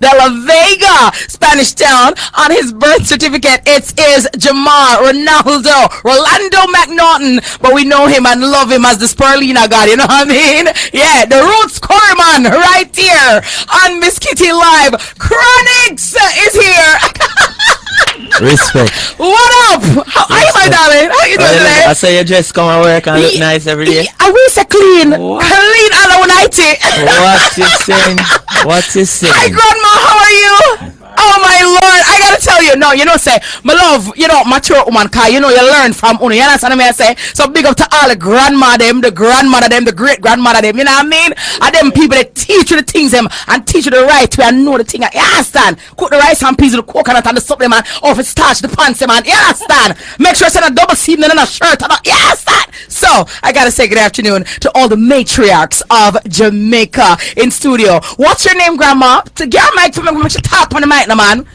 de la Vega, Spanish Town. On his birth certificate, it is Jamal Rolando McNaughton, but we know him and love him as the Spirulina God, you know what I mean? Yeah, the Roots Corman right here on Miss Kitty Live. Chronixx is here. Respect. What up? How are you, my darling? How you doing today? I say you just come and work and look nice every day. I will say clean. What? Clean all night. What you saying? What you saying? Hi, Grandma. How are you? Oh my Lord, I gotta tell you, no, you know, say, my love, you know, mature woman, cause you know, you learn from Uno, you understand what I say? So big up to all the grandma them, the grandmother them, the great grandmother them, you know what I mean? And them people that teach you the things them, and teach you the right way, and know the thing, you understand? Cook the rice and peas with the coconut and the soup them, and off it starch the pants them, you understand? Make sure it's a double seasoning in a shirt, you understand? So, I gotta say good afternoon to all the matriarchs of Jamaica in studio. What's your name, Grandma? To get a mic for me, make sure talk on the mic, man.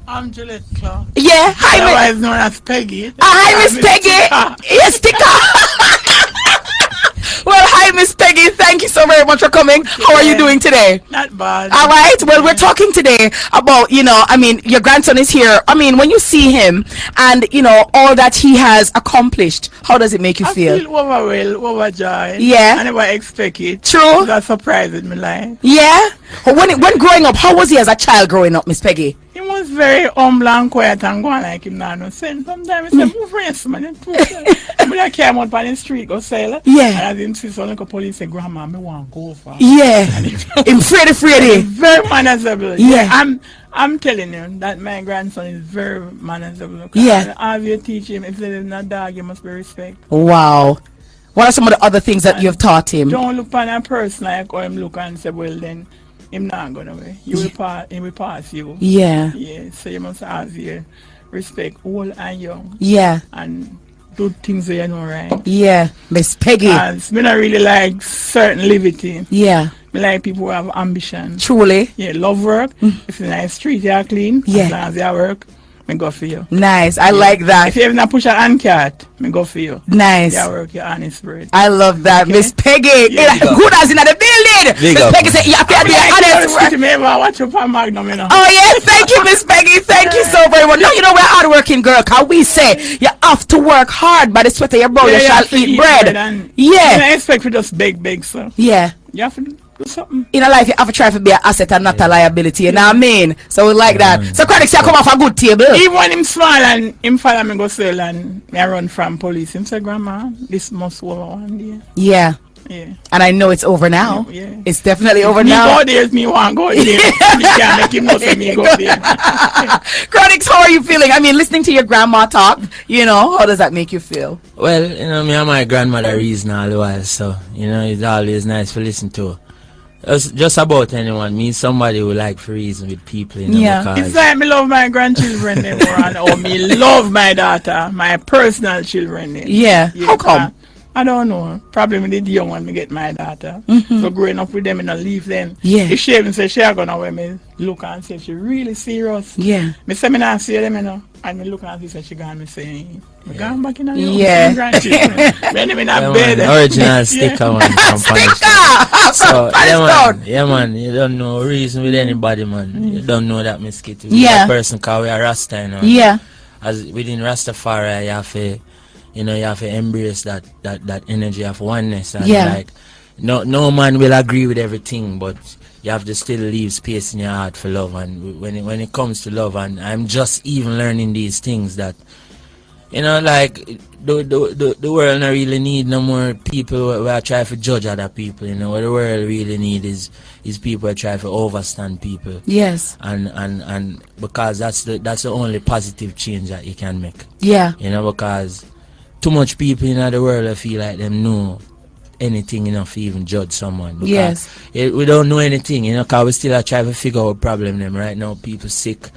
I'm Juliet Clark. Yeah, hi, otherwise known as Peggy. Hi, Miss Peggy. Yes, sticker. Well, hi, Miss Peggy. Thank you so very much for coming. How are you doing today? Not bad. All right. Well, we're talking today about, you know, I mean, your grandson is here. I mean, when you see him and, you know, all that he has accomplished, how does it make you feel? I feel overjoyed. Yeah. I never expect it. True. That surprised in my life. Yeah. When growing up, how was he as a child growing up, Miss Peggy? He was very humble and quiet and going like him now. No sense. Sometimes he said, move friends, man. But I came out on the street, go sell. Yeah. And I didn't see so like a police say, Grandma, me want to go for. Yeah. Him Freddy. Very manageable. Yeah. I'm telling you that my grandson is very manageable. Yeah. How you teach him, if there's not dog, you must be respect. Wow. What are some of the other things that you've taught him? Don't look on a person like him look and say, well then, him not gonna way. He will pass you. Yeah. Yeah. So you must have your respect, old and young. Yeah. And do things that you know right. Yeah. Miss Peggy. Because me not really like certain liberty. Yeah. Me like people who have ambition. Truly. Yeah, love work. If the nice street you are clean, yeah. as long as you work, me go for you. Nice. I like that. If you ever not push a hand cat, me go for you. Nice. You work, you're honest bird. I love that. Okay. Miss Peggy. Yeah, good as in the building. Miss Peggy said, you have to be honest. Watch up on Magnum, you know. Oh, yeah. Thank you, Miss Peggy. Thank you so very much. No, you know, we're a hard-working girl. Because we say you have to work hard by the sweat of your brow. You shall eat bread. Yeah. I expect for just big, so. Yeah. You have to do something. In a life, you have to try to be an asset and not a liability. You know what I mean? So we like that. So Chronixx, you come off a good table. Even when him small and him follow me go sell and me run from police, him say, Grandma, this must over one day. Yeah. Yeah. And I know it's over now. Yeah. It's definitely over me now. Go there, me want go there. Me can't make him know say me go there. Chronixx, how are you feeling? I mean, listening to your grandma talk, you know, how does that make you feel? Well, you know, me and my grandmother reason all the while, so, you know, it's always nice to listen to. Just about anyone, me somebody who like for reason with people, you know, yeah. It's like me love my grandchildren them or me love my daughter, my personal children them. Yeah. How come? I don't know. Probably me the young one me get my daughter. So growing up with them and I leave them. Yeah. If she even say she are gonna wear me look and say she really serious. Yeah. Me say me not see them, you know. And me look and see say she gone me saying me gone back in the yeah. grandchildren. Me in a bed. Original sticker man from Sticker! So yeah man, you don't know reason with anybody man. You don't know that Miss Kitty. Yeah. Person cause we are Rasta, you know. Yeah. As within Rastafari you have to, you know, you have to embrace that energy of oneness and like no man will agree with everything, but you have to still leave space in your heart for love. And when it comes to love, and I'm just even learning these things that, you know, like the world not really need no more people who are trying to judge other people. You know, what the world really need is people who try to overstand people. Yes. And because that's the only positive change that you can make. Yeah. You know, because too much people in the world I feel like them know anything enough to even judge someone. Yes. We don't know anything, you know, because we still are trying to figure out problem them right now. People sick,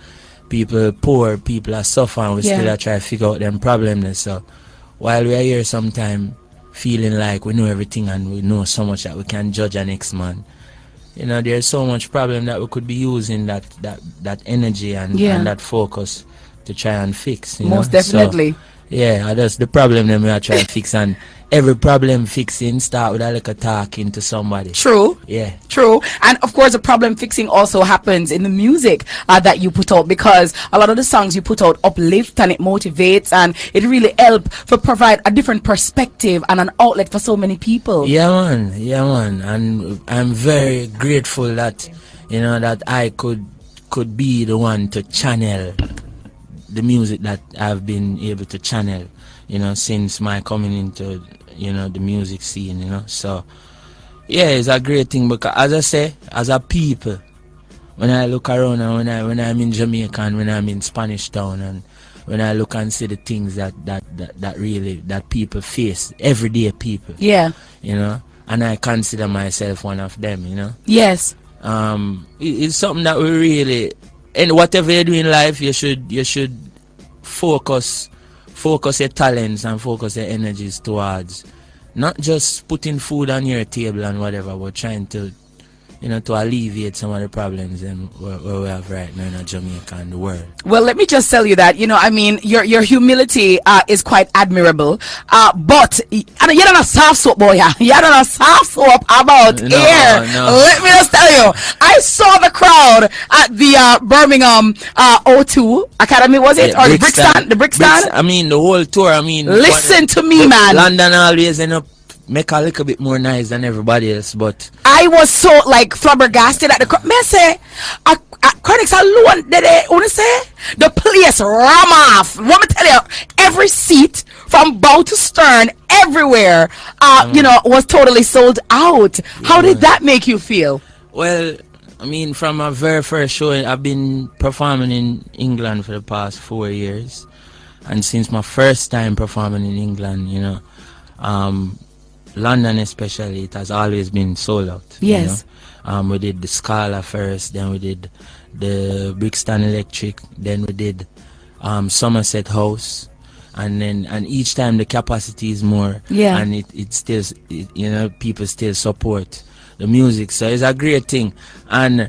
people poor, people are suffering. We still are trying to figure out them problems. So while we are here sometime feeling like we know everything and we know so much that we can judge our next man, you know, there's so much problem that we could be using that energy and that focus to try and fix. You Most know? definitely. So, Yeah, that's the problem that we are trying to fix, and every problem fixing start with a little talking to somebody. True. Yeah. True. And of course, the problem fixing also happens in the music that you put out, because a lot of the songs you put out uplift and it motivates, and it really help to provide a different perspective and an outlet for so many people. Yeah, man. Yeah, man. And I'm very grateful that, you know, that I could be the one to channel the music that I've been able to channel, you know, since my coming into, you know, the music scene, you know. So yeah, it's a great thing, because as I say, as a people, when I look around and when I'm in Jamaica and when I'm in Spanish Town, and when I look and see the things that really that people face, everyday people. Yeah. You know, and I consider myself one of them, you know. Yes. It's something that we really, and whatever you do in life, you should focus your talents and focus your energies towards not just putting food on your table and whatever, but trying to, you know, to alleviate some of the problems and where we have right now in Jamaica and the world. Well, let me just tell you that, you know, I mean, your humility is quite admirable. But you don't a soft soap, boy. You don't a soft soap about No, air. no. Let me just tell you, I saw the crowd at the Birmingham O2 Academy, was it? Yeah, or the Brickstand? The Brickstand? I mean, the whole tour. I mean, Listen to me, man. London always end up make a little bit more nice than everybody else, but I was so like flabbergasted at the crowd. May I say, Chronixx alone, did they want to say? The place ram off. Let me tell you, every seat from bow to stern, everywhere, you know, was totally sold out. How did that make you feel? well, I mean, from my very first show, I've been performing in England for the past 4 years, and since my first time performing in England, you know, London especially, it has always been sold out. Yes. You know? We did the Scala first, then we did the Brixton Electric, then we did Somerset House, and each time the capacity is more. Yeah. And it still, you know, people still support the music, so it's a great thing. And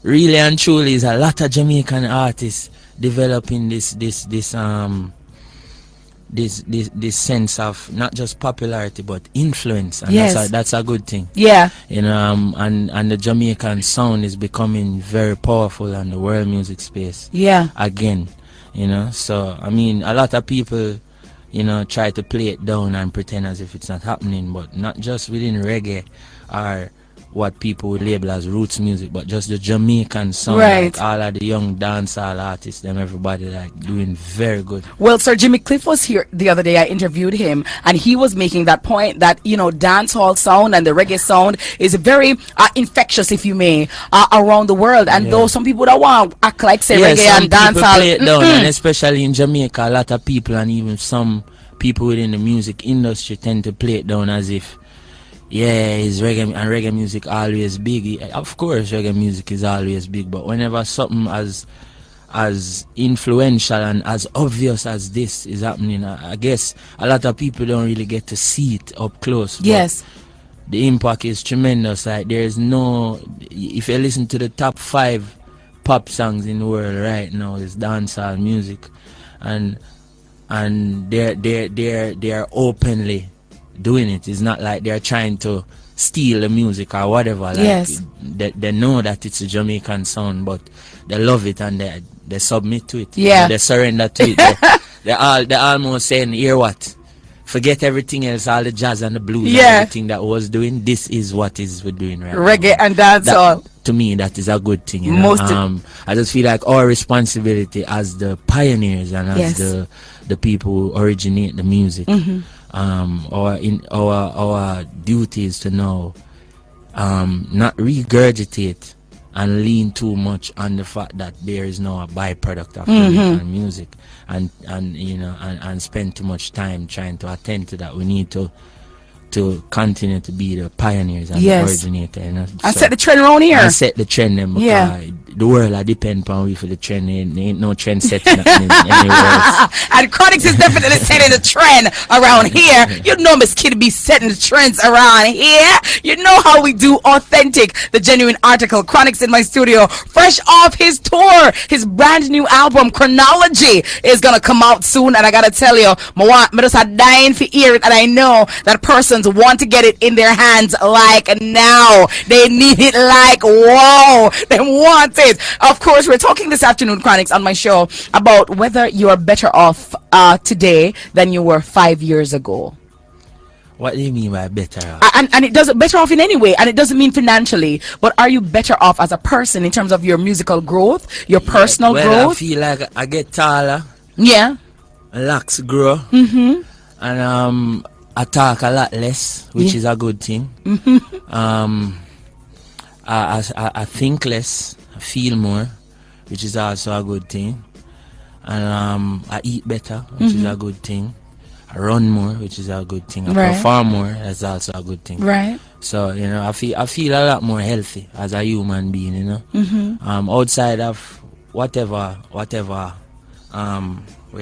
really and truly, is a lot of Jamaican artists developing this sense of not just popularity but influence, and Yes. that's a good thing. Yeah. You know, and the Jamaican sound is becoming very powerful in the world music space. Yeah. Again, you know. So I mean, a lot of people, you know, try to play it down and pretend as if it's not happening, but not just within reggae or what people would label as roots music, but just the Jamaican sound. Right. Like all of the young dancehall artists, them everybody like doing very good. Well, Sir Jimmy Cliff was here the other day. I interviewed him, and he was making that point that, you know, dancehall sound and the reggae sound is very infectious, if you may, around the world. And though some people don't want to act like, say, reggae some and people dancehall, play it down, and especially in Jamaica, a lot of people and even some people within the music industry tend to play it down as if, yeah, is reggae, and reggae music always big. Of course, reggae music is always big, but whenever something as influential and as obvious as this is happening, I guess a lot of people don't really get to see it up close. yes, But the impact is tremendous. Like, there is no, if you listen to the top 5 pop songs in the world right now, is dancehall music, and they're openly doing it. It's not like they're trying to steal the music or whatever. Like, Yes. they know that it's a Jamaican sound, but they love it and they submit to it. Yeah. They surrender to it. They're almost saying, hear what? Forget everything else, all the jazz and the blues Yeah. and everything that was doing. This is what is we're doing right reggae now. and dancehall. To me, that is a good thing. You know? I just feel like our responsibility as the pioneers and as Yes. the people who originate the music, our duty is to know, not regurgitate and lean too much on the fact that there is no byproduct of Jamaican music, and you know, and spend too much time trying to attend to that. We need to to continue to be the pioneers and Yes. the originator, you know. And set the trend around here. And set the trend them, because Yeah. the world I depend on we for the trend. There ain't no trend setting anywhere else. And Chronixx is definitely setting the trend around here. You know Miss Kitty be setting the trends around here. You know how we do authentic, the genuine article. Chronixx in my studio, fresh off his tour. His brand new album, Chronology, is gonna come out soon. And I gotta tell you, I just are dying for hear it, and I know that persons want to get it in their hands like now. They need it like wow. They want it. Of course, we're talking this afternoon, Chronixx, on my show about whether you are better off today than you were 5 years ago. What do you mean by better off? And it doesn't better off in any way, and it doesn't mean financially, but are you better off as a person in terms of your musical growth, your personal well, growth? I feel like I get taller, Yeah. locks grow, Mm-hmm. and I talk a lot less, which is a good thing. Mm-hmm. I think less, I feel more, which is also a good thing. And I eat better, which is a good thing. I run more, which is a good thing. I Right. perform more, that's also a good thing. Right. So, you know, I feel a lot more healthy as a human being, you know. Mm-hmm. Outside of whatever what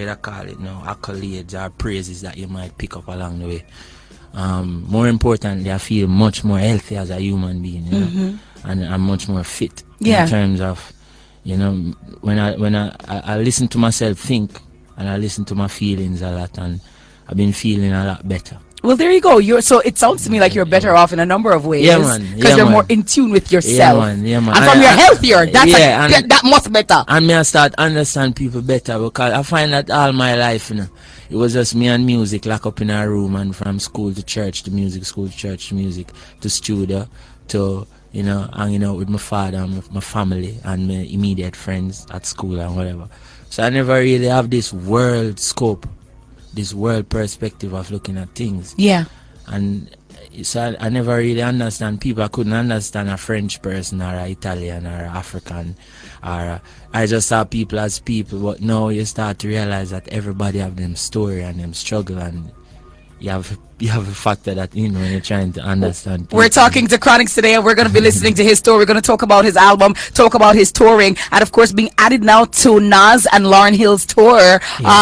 I call it now, accolades or praises that you might pick up along the way. More importantly, I feel much more healthy as a human being, you know, and I'm much more fit in terms of, you know, when I listen to myself think, and I listen to my feelings a lot, and I've been feeling a lot better. Well, there you go. So it sounds to me like you're better off in a number of ways. Yeah, man. Because Yeah, you're man. more in tune with yourself. Yeah, man. Yeah, man. And from you're healthier. That's yeah, that much better. And me I start understand people better, because I find that all my life, you know, it was just me and music locked up in a room, and from school to church to music, school to church to music, to studio, to, you know, hanging out with my father and my family and my immediate friends at school and whatever. So I never really have this world scope, this world perspective of looking at things. Yeah. And so I never really understand people. I couldn't understand a French person or an Italian or African, or I just saw people as people. But now you start to realize that everybody have them story and them struggle, and you have a factor that, you know, when you're trying to understand people. We're talking to Chronixx today, and we're going to be listening to his story. We're going to talk about his album, talk about his touring, and of course being added now to Nas and Lauryn Hill's tour,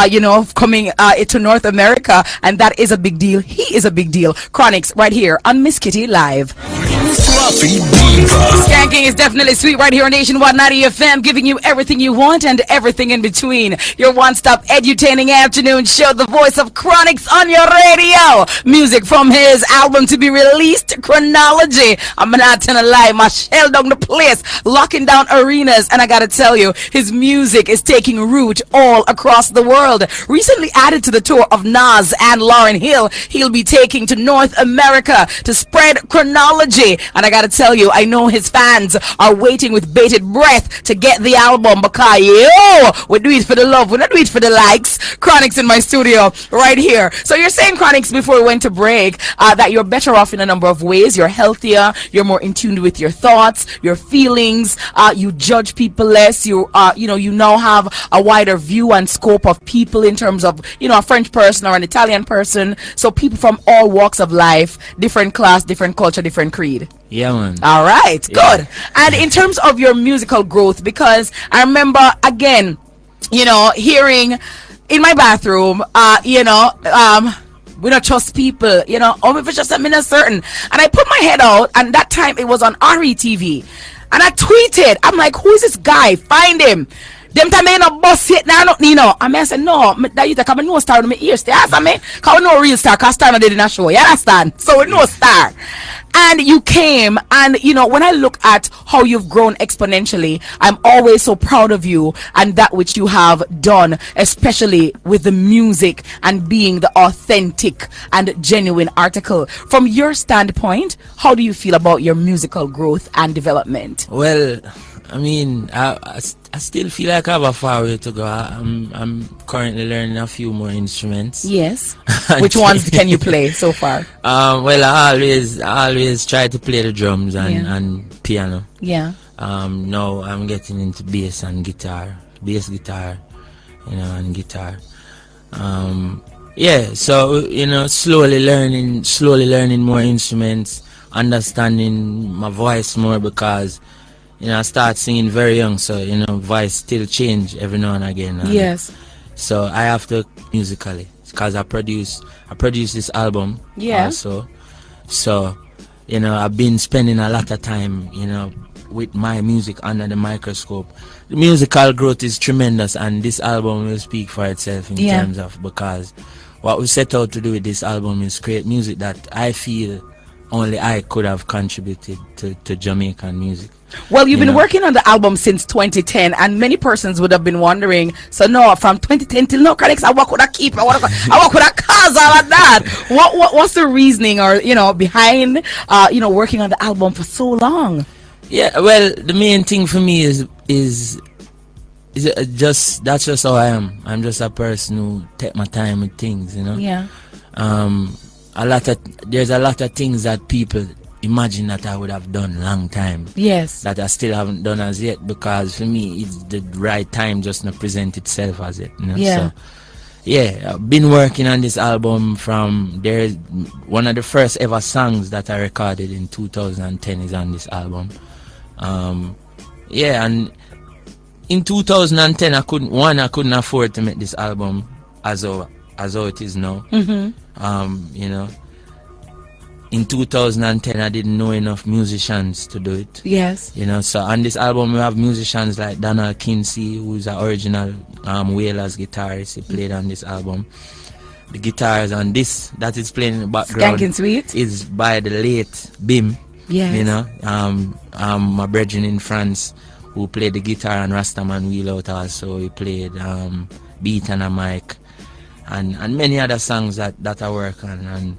you know, coming to North America, and that is a big deal. He is a big deal. Chronixx right here on Miss Kitty Live. Skanking is definitely sweet right here on Nation 190 FM, giving you everything you want and everything in between. Your one-stop edutaining afternoon show, the voice of Chronixx on your radio. Music from his album to be released, Chronology. I'm not telling a lie, my shell down the place, locking down arenas, and I gotta tell you, his music is taking root all across the world. Recently added to the tour of Nas and Lauryn Hill, he'll be taking to North America to spread Chronology. And I gotta tell you, I know his fans are waiting with bated breath to get the album, because we do it for the love, we don't do it for the likes. Chronixx in my studio right here. So you're saying, Chronixx, before we went to break, that you're better off in a number of ways. You're healthier, you're more in tune with your thoughts, your feelings, you judge people less, you know, you now have a wider view and scope of people in terms of, you know, a French person or an Italian person. So people from all walks of life, different class, different culture, different creed. Yeah, man. All right, Yeah. good. And in terms of your musical growth, because I remember, again, you know, hearing in my bathroom, you know, we don't trust people, you know, or if it's just something certain. And I put my head out, and that time it was on RETV. And I tweeted, I'm like, who is this guy? Find him. Them time I no boss yet now, no, you know. And I said, no, that you take a no star in my ears. They ask me, because we no real star, because star no did in a show. You understand? So we no star. And you came, and you know, when I look at how you've grown exponentially, I'm always so proud of you and that which you have done, especially with the music and being the authentic and genuine article. From your standpoint, how do you feel about your musical growth and development? Well, I mean, I still feel like I have a far way to go. I'm currently learning a few more instruments. Yes. Which ones can you play so far? Well, I always try to play the drums and piano. Yeah. Now I'm getting into bass and guitar, bass guitar, you know, and guitar. Yeah, so slowly learning more instruments, understanding my voice more, because I start singing very young, so voice still change every now and again. And Yes. so I have to musically, because I produce this album Yeah. also. So I've been spending a lot of time with my music under the microscope. The musical growth is tremendous, and this album will speak for itself in terms of, because what we set out to do with this album is create music that I feel only I could have contributed to Jamaican music. Well, you've been working on the album since 2010, and many persons would have been wondering, so no, from 2010 till now, Chronixx, I work with a keep, I work with a cause, all of that. What's the reasoning, or behind working on the album for so long? Yeah, well, the main thing for me is that's just how I am. I'm just a person who take my time with things, Yeah. There's a lot of things that people imagine that I would have done long time. Yes. That I still haven't done as yet, because for me it's the right time just to present itself as it. Yeah. So yeah, I've been working on this album from there's one of the first ever songs that I recorded in 2010 is on this album. Yeah, and in 2010 I couldn't afford to make this album as how it is now. In 2010 I didn't know enough musicians to do it. Yes. So on this album we have musicians like Donald Kinsey, who's an original Wailers guitarist. He played on this album. The guitars on this that is playing in the background Skanking Sweet is by the late Bim. Yes. My brethren in France who played the guitar on Rastaman Wheel Out also. He played Beat and a Mic and many other songs that I work on. And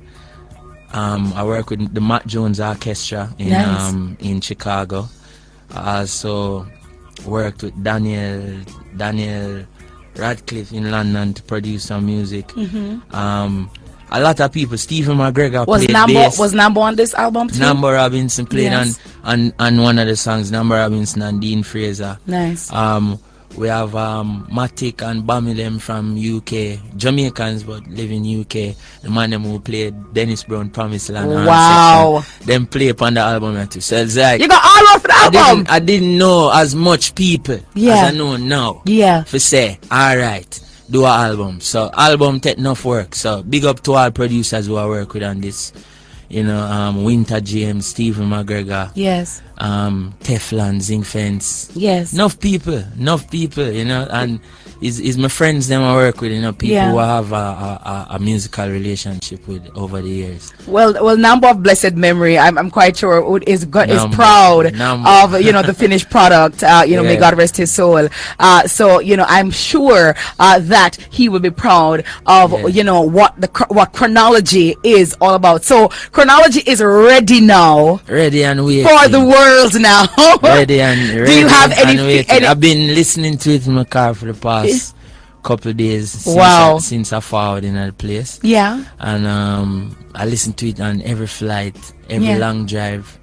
I work with the Matt Jones Orchestra in Chicago. I also worked with Daniel Radcliffe in London to produce some music. A lot of people. Stephen McGregor played bass. Was Nambo on this album too? Nambo Robinson played on one of the songs. Nambo Robinson and Dean Fraser. Nice. We have Matic and Bamilem from UK, Jamaicans but live in UK. The man them who played Dennis Brown Promised Land. Wow. Them play upon the album too. So it's like you got all of the album. I didn't know as much people as I know now. Yeah. For say, alright, do an album. So album take enough work. So big up to all producers who I work with on this. Winter James, Stephen McGregor. Yes. Teflon, Zinc Fence. Yes. Enough people, and is my friends them I work with, people who I have a musical relationship with over the years. Well, Nambo of blessed memory, I'm quite sure is proud of the finished product. May God rest his soul. So I'm sure that he will be proud of what Chronology is all about. So Chronology is ready now. Ready and waiting for the world now. ready and do you have any I've been listening to it in my car for the past couple of days since I forward in that place. Yeah. And I listen to it on every flight, every long drive.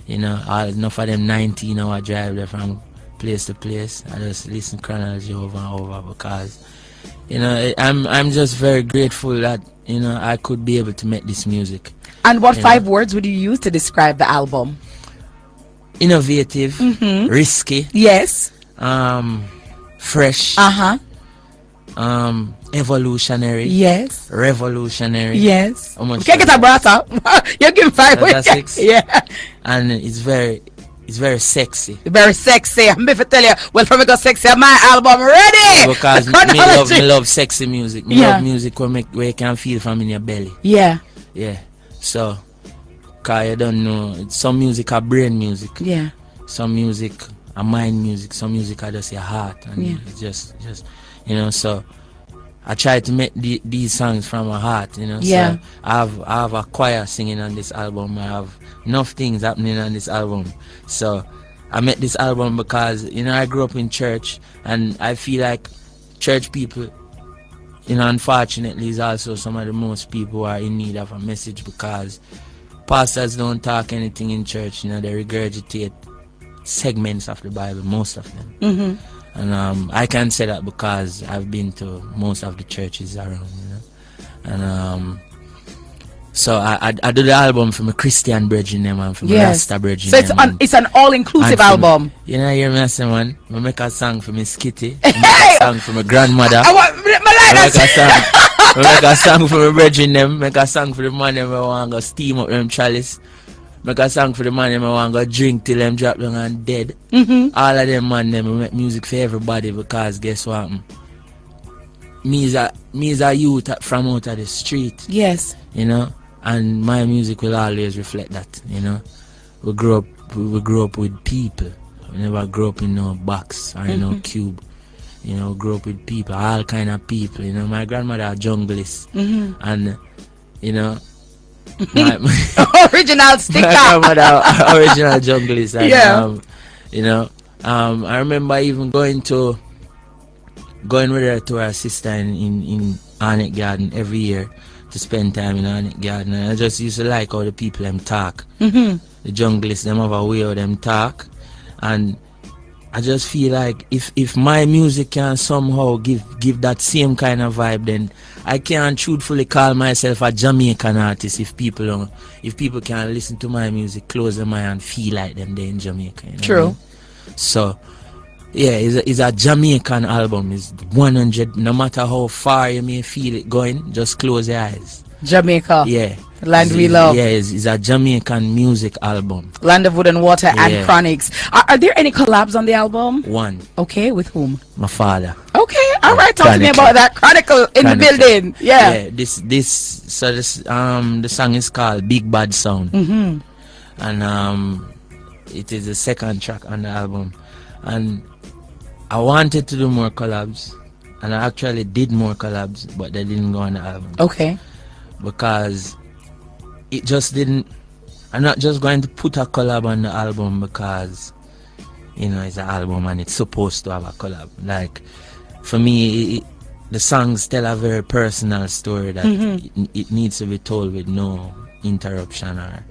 Enough of them 19-hour drive there from place to place. I just listen Chronology over and over because I'm just very grateful that I could be able to make this music. And what 5 words would you use to describe the album? Innovative, risky, yes, fresh, yes, evolutionary, revolutionary, yes. How much can't get a brata. You give 5 words. 6. Yeah, and it's very sexy. Very sexy. I'm going to tell you, well, from go sexy, my album ready. Because me love sexy music. Me love music where you can feel from in your belly. Yeah. Yeah. So, cause you don't know, some music are brain music. Yeah. Some music are mind music. Some music are just your heart. And it's just so I try to make these songs from my heart, Yeah. So I have a choir singing on this album. I have enough things happening on this album. So I made this album because, I grew up in church and I feel like church people, unfortunately is also some of the most people who are in need of a message because pastors don't talk anything in church, they regurgitate segments of the Bible, most of them. And I can say that because I've been to most of the churches around, And so I do the album for my Christian brethren them and for my Yes. Rasta brethren So it's an all-inclusive album. You know, hear me I say, man, I make a song for me Skitty, I make a song for my grandmother, I want I make a song for my brethren them, make a song for the man them I want to go steam up them chalice, make a song for the man them I want to go drink till them drop down and dead. All of them man them, I make music for everybody because guess what? Me is a youth from out of the street. Yes. You know, and my music will always reflect that. You know, we grew up with people. We never grew up in no box or in no cube. You know, grew up with people, all kind of people. You know, my grandmother a junglist, and you know, original sticker. my grandmother original junglist. And, Yeah. you know, I remember even going with her to her sister in Arnett Garden every year to spend time in Arnett Garden, and I just used to like how the people them talk. The junglists them have a way how them talk, and I just feel like if my music can somehow give that same kind of vibe, then I can truthfully call myself a Jamaican artist. If people can listen to my music, close their mind and feel like them they're in Jamaica. You know True. what I mean? So yeah, it's a Jamaican album. It's 100. No matter how far you may feel it going, just close your eyes. Jamaica. Yeah. Land we love. Yeah, it's a Jamaican music album. Land of Wood and Water and Yeah. Chronixx. Are there any collabs on the album? One, Okay, with whom? my father. Okay, all right. Talk to me Chronixx. about that. Chronicle in the Chronixx. building. Yeah. Yeah, the song is called Big Bad Sound. And it is the second track on the album. And I wanted to do more collabs, and I actually did more collabs, but they didn't go on the album. Okay. Because it just didn't. I'm not just going to put a collab on the album because, you know, it's an album and it's supposed to have a collab. Like, for me, the songs tell a very personal story that it needs to be told with no interruption or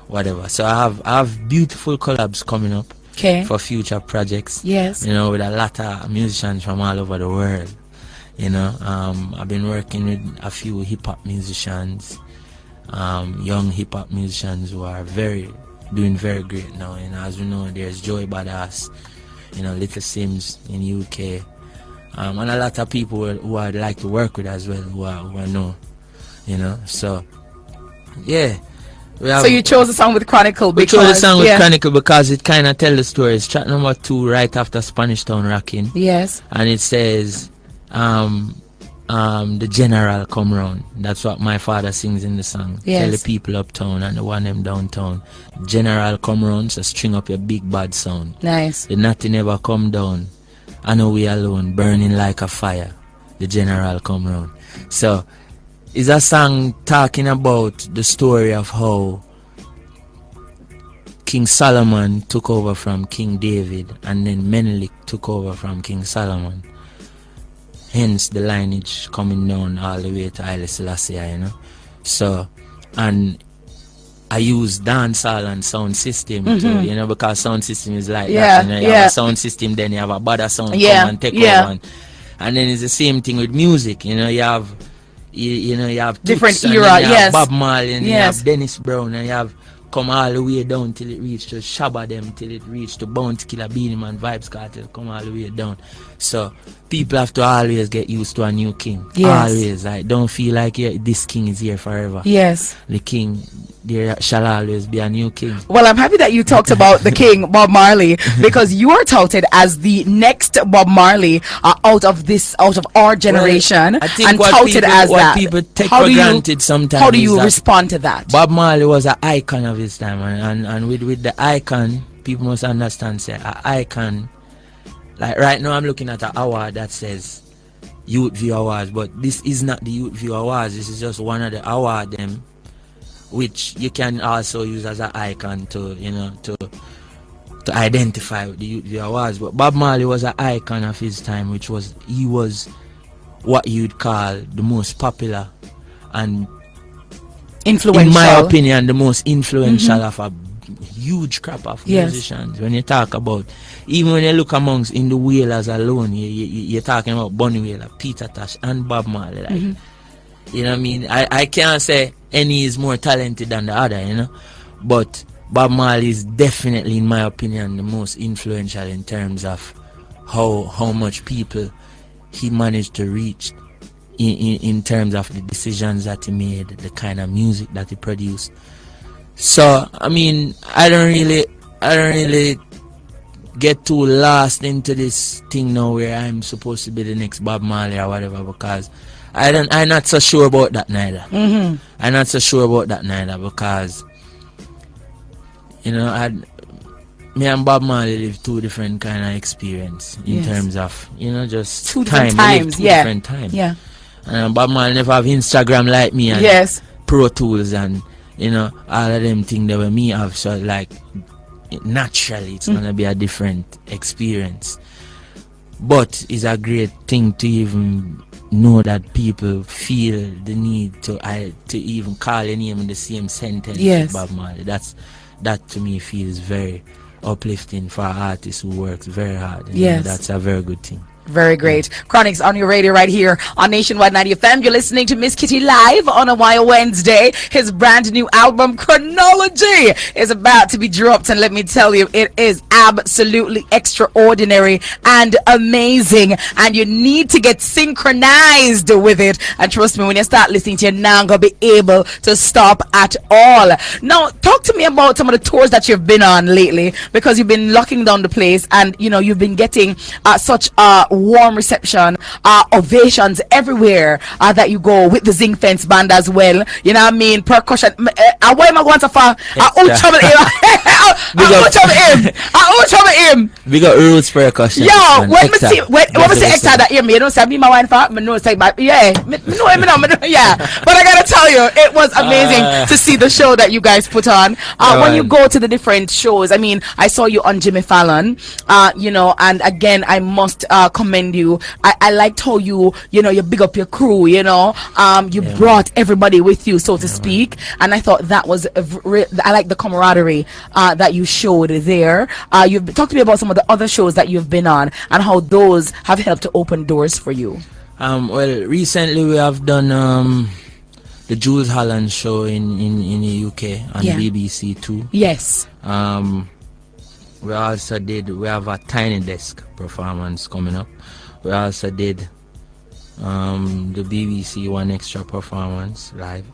whatever. So I have beautiful collabs coming up. Okay. For future projects. Yes. You know, with a lot of musicians from all over the world. You know, I've been working with a few hip-hop musicians, young hip-hop musicians who are doing very great now. You know, as we know, there's Joey Badass, you know, Little Sims in UK, and a lot of people who I'd like to work with as well, who I know, you know. So, yeah. So you chose the song with Chronicle We because chose the song with Chronicle because it kind of tells the story. It's track number 2 right after Spanish Town Rocking. Yes. And it says, the general come round. That's what my father sings in the song. Yes. Tell the people uptown and the one them downtown. General come round, so string up your big bad sound. Nice. The nothing ever come down. I know we alone, burning like a fire. The general come round. So it's a song talking about the story of how King Solomon took over from King David, and then Menelik took over from King Solomon. Hence the lineage coming down all the way to Haile Selassie, you know. So, and I use dancehall and sound system to, you know, because sound system is like that. You know, you have a sound system, then you have a bada sound come and take over. And then it's the same thing with music, you know, you have different Toots, and era, then you have yes. Bob Marley, and you Yes. have Dennis Brown, and you have come all the way down till it reached to Shabba them, till it reached to Bounty Killer, Beanie Man, Vibes Cartel, come all the way down. So people have to always get used to a new king. Yes. Always, like, don't feel like this king is here forever. Yes. The king, there shall always be a new king. Well, I'm happy that you talked about the king, Bob Marley, because you are touted as the next Bob Marley out of our generation, I think and what touted people, as what that. people take How for do you- granted sometimes. How do is you that respond to that? Bob Marley was an icon of his time, and with the icon, people must understand, say, an icon, like right now I'm looking at an award that says Youth View Awards, but this is not the Youth View Awards, this is just one of the awards them, which you can also use as an icon to, you know, to identify with the Youth View Awards. But Bob Marley was an icon of his time, he was what you'd call the most popular and, Influential. in my opinion, the most influential of a huge crop of musicians. When you talk about, even when you look amongst in the Wailers alone, you're talking about Bunny Wailer, Peter Tosh, and Bob Marley. Like, You know what I mean? I can't say any is more talented than the other, you know. But Bob Marley is definitely, in my opinion, the most influential in terms of how much people he managed to reach in terms of the decisions that he made, the kind of music that he produced. So I mean, I don't really get too lost into this thing now where I'm supposed to be the next Bob Marley or whatever, because I'm not so sure about that neither. I'm not so sure about that neither, because you know, me and Bob Marley live two different kind of experience in terms of, you know, just two different times. Different times. Yeah. And Bob Marley never have Instagram like me and Pro Tools and, you know, all of them things that me have. So like naturally it's gonna be a different experience. But it's a great thing to even know that people feel the need to even call your name in the same sentence with Bob Marley. That to me feels very uplifting for an artist who works very hard. And that's a very good thing. Very great. Chronixx on your radio right here on Nationwide 90 FM. You're listening to Miss Kitty live on a Wire Wednesday. His brand new album, Chronology, is about to be dropped. And let me tell you, it is absolutely extraordinary and amazing. And you need to get synchronized with it. And trust me, when you start listening to it, you're not going to be able to stop at all. Now, talk to me about some of the tours that you've been on lately, because you've been locking down the place and, you know, you've been getting such warm reception, ovations everywhere that you go, with the Zinc Fence band as well. You know what I mean? Percussion. Why am I going to far? We got roots percussion. Yo, when we say Hector that hear me, you don't say me my wine for me know say but yeah. Me know. Yeah. But I gotta tell you, it was amazing to see the show that you guys put on. When you go to the different shows, I mean, I saw you on Jimmy Fallon, you know, and again I must commend you. I liked how you big up your crew, you know. You brought everybody with you, so to speak, and I thought that was I like the camaraderie that you showed there. You've talked to me about some of the other shows that you've been on and how those have helped to open doors for you. Well, recently we have done the Jules Holland show in the UK on BBC Two. Yes. We have a Tiny Desk performance coming up. We also did the BBC One Extra performance live.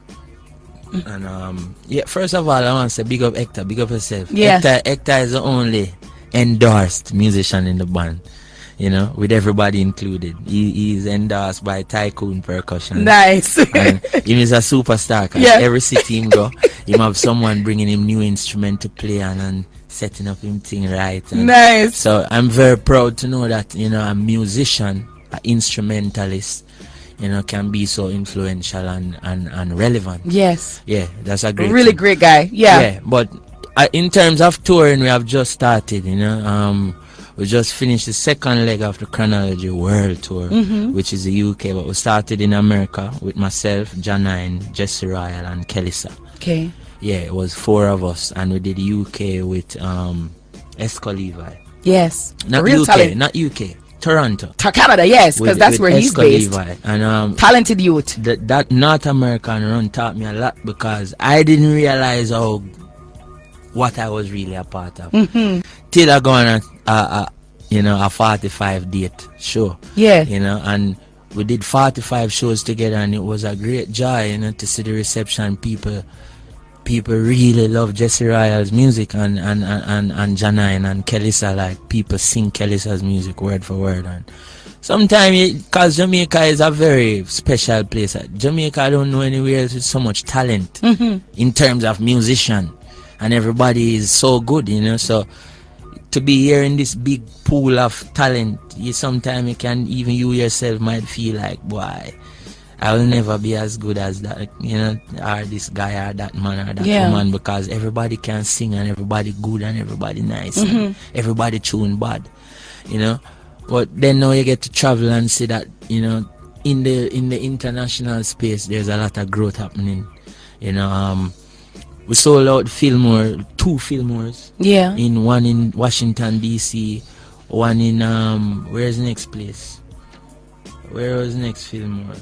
And first of all I want to say big up Hector, big up yourself. Hector is the only endorsed musician in the band, you know, with everybody included. He's endorsed by Tycoon Percussion. Nice. And he is a superstar, cause every city him go, him have someone bringing him new instrument to play and setting up him thing right. And nice. So I'm very proud to know that, you know, a musician, an instrumentalist, you know, can be so influential and relevant. Yes. Yeah, that's a great really thing. Great guy. Yeah. But in terms of touring, we have just started, you know. We just finished the second leg of the Chronology World Tour, which is the UK, but we started in America with myself, Janine, Jesse Royal, and Kelisa. Okay. Yeah, it was 4 of us, and we did UK with Esco Levi. Yes. Not real UK, talent. not UK. Toronto. Canada, yes, because that's where he's based. Levi. And talented youth. That North American run taught me a lot, because I didn't realize what I was really a part of till I go on a 45 date show. Yeah. You know, and we did 45 shows together, and it was a great joy, you know, to see the reception. People really love Jesse Royal's music and Janine and Kelisa. Like, people sing Kelisa's music word for word. And sometimes, because Jamaica is a very special place. Jamaica, I don't know anywhere else with so much talent in terms of musician, and everybody is so good, you know. So to be here in this big pool of talent, sometimes you yourself might feel like, boy, I will never be as good as that, you know, or this guy or that man or that woman, because everybody can sing and everybody good and everybody nice and everybody tune bad, you know. But then now you get to travel and see that, you know, in the international space there's a lot of growth happening, you know. We sold out 2 Fillmores. Yeah. One in Washington DC, one in where's the next place? Where was the next Fillmore?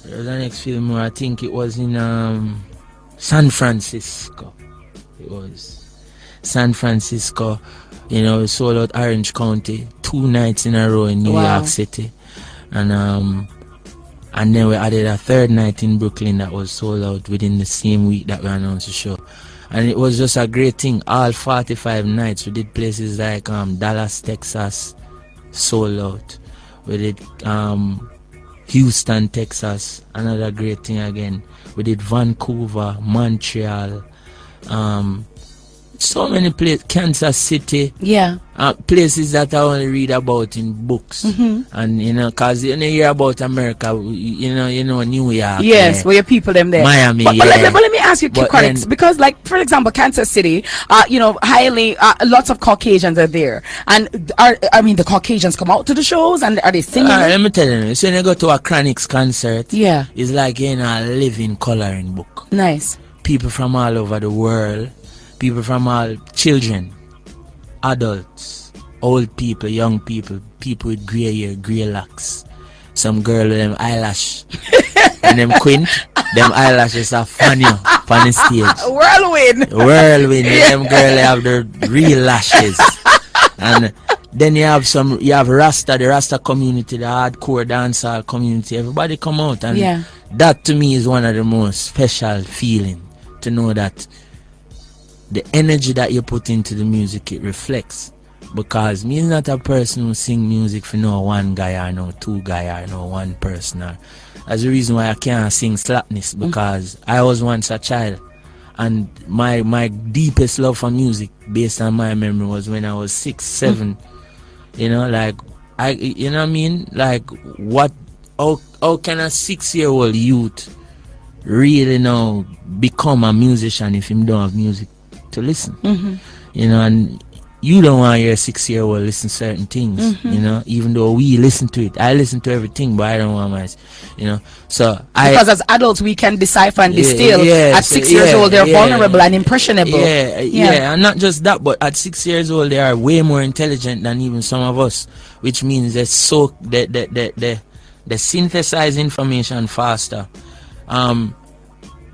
There was the next film where I think it was in San Francisco. It was San Francisco. You know, we sold out Orange County 2 nights in a row in New York City. And then we added a 3rd night in Brooklyn that was sold out within the same week that we announced the show. And it was just a great thing. All 45 nights we did places like Dallas, Texas, sold out. We did Houston, Texas, another great thing again. We did Vancouver, Montreal, so many places, Kansas City. Yeah. Places that I only read about in books. And you know, cause you hear about America, you know New York. Yes, where your people them there. Miami. But let me ask you, Chronixx, because like for example, Kansas City, you know, highly lots of Caucasians are there, and the Caucasians come out to the shows and are they singing? Let me tell you, so when you go to a Chronixx concert, yeah, it's like a living coloring book. Nice. People from all over the world. People from all children, adults, old people, young people, people with grey hair, grey locks. Some girl with them eyelash and them quint, them eyelashes are funny on the stage. Whirlwind. Yeah. Them girl have the real lashes. And then you have Rasta, the Rasta community, the hardcore dancehall community. Everybody come out, and that to me is one of the most special feeling, to know that the energy that you put into the music, it reflects. Because me is not a person who sing music for no one guy or no two guy or no one person. That's the reason why I can't sing slapness, because I was once a child, and my deepest love for music, based on my memory, was when I was 6, 7. You know, like you know what I mean? Like how can a 6-year-old youth really now become a musician if him don't have music to listen? You know, and you don't want your 6-year-old listen to certain things, you know, even though we listen to it. I listen to everything, but I don't want my, you know. So because as adults we can decipher and distill. At 6 years old they're vulnerable and impressionable. And not just that, but at 6 years old they are way more intelligent than even some of us, which means they synthesize information faster.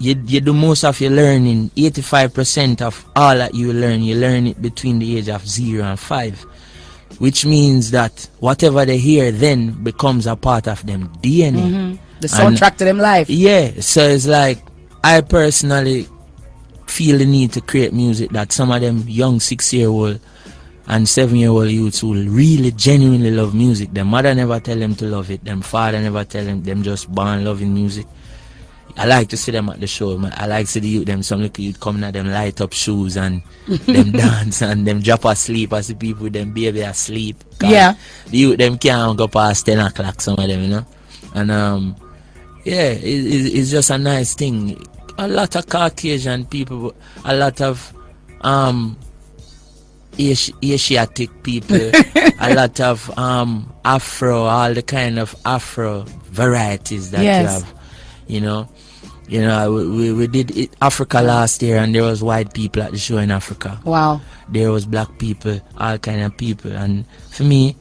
You do most of your learning, 85% of all that you learn it between the age of 0 and 5, which means that whatever they hear then becomes a part of them DNA. The soundtrack to them life. Yeah, so it's like I personally feel the need to create music that some of them young 6-year-old and 7-year-old youths who really genuinely love music. Their mother never tell them to love it, them father never tell them just born loving music. I like to see them at the show. I like to see the youth, them some little youth coming at them light up shoes and them dance and them drop asleep. I see people with them baby asleep. The youth them can't go past 10 o'clock, some of them, you know. And it's just a nice thing. A lot of Caucasian people, a lot of Asiatic people, a lot of Afro, all the kind of Afro varieties that you have, you know. We did Africa last year, and there was white people at the show in Africa. Wow. There was black people, all kind of people. And for me,